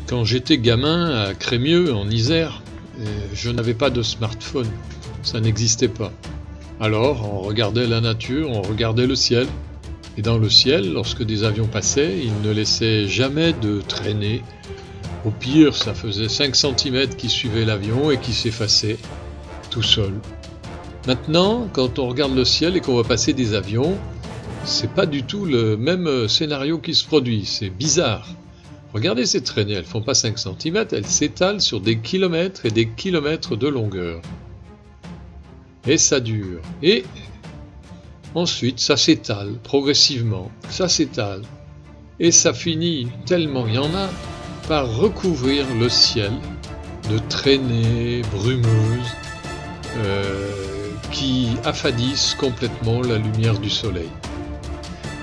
Quand j'étais gamin à Crémieux, en Isère, je n'avais pas de smartphone, ça n'existait pas. Alors, on regardait la nature, on regardait le ciel. Et dans le ciel, lorsque des avions passaient, ils ne laissaient jamais de traînées. Au pire, ça faisait 5 cm qui suivaient l'avion et qui s'effaçaient tout seul. Maintenant, quand on regarde le ciel et qu'on voit passer des avions, c'est pas du tout le même scénario qui se produit, c'est bizarre. Regardez ces traînées, elles font pas 5 cm, elles s'étalent sur des kilomètres et des kilomètres de longueur. Et ça dure. Et ensuite, ça s'étale progressivement, ça s'étale. Et ça finit, tellement il y en a, par recouvrir le ciel de traînées brumeuses qui affadissent complètement la lumière du soleil.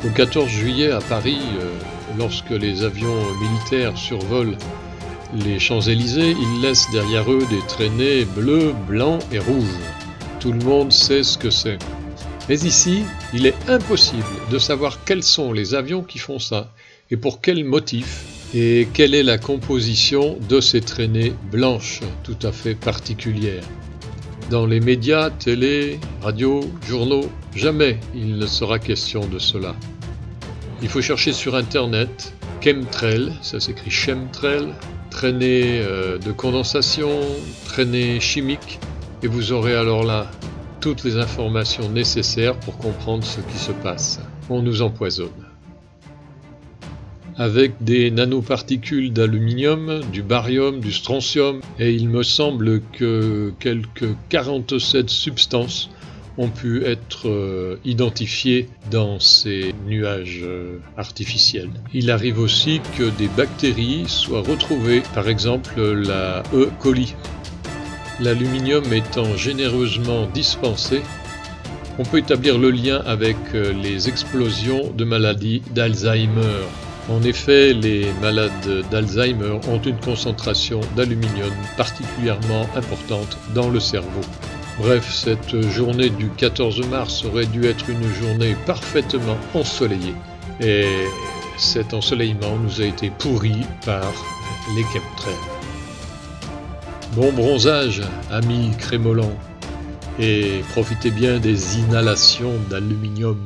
Au 14 juillet à Paris, lorsque les avions militaires survolent les Champs-Élysées, ils laissent derrière eux des traînées bleues, blancs et rouges. Tout le monde sait ce que c'est. Mais ici, il est impossible de savoir quels sont les avions qui font ça, et pour quel motif, et quelle est la composition de ces traînées blanches tout à fait particulières. Dans les médias, télé, radio, journaux, jamais il ne sera question de cela. Il faut chercher sur internet chemtrail, ça s'écrit chemtrail, traînées de condensation, traînées chimiques, et vous aurez alors là toutes les informations nécessaires pour comprendre ce qui se passe. On nous empoisonne. Avec des nanoparticules d'aluminium, du barium, du strontium, et il me semble que quelques 47 substances ont pu être identifiées dans ces nuages artificiels. Il arrive aussi que des bactéries soient retrouvées, par exemple la E. coli. L'aluminium étant généreusement dispensé, on peut établir le lien avec les explosions de maladies d'Alzheimer. En effet, les malades d'Alzheimer ont une concentration d'aluminium particulièrement importante dans le cerveau. Bref, cette journée du 14 mars aurait dû être une journée parfaitement ensoleillée. Et cet ensoleillement nous a été pourri par les chemtrails. Bon bronzage, amis crémolans, et profitez bien des inhalations d'aluminium.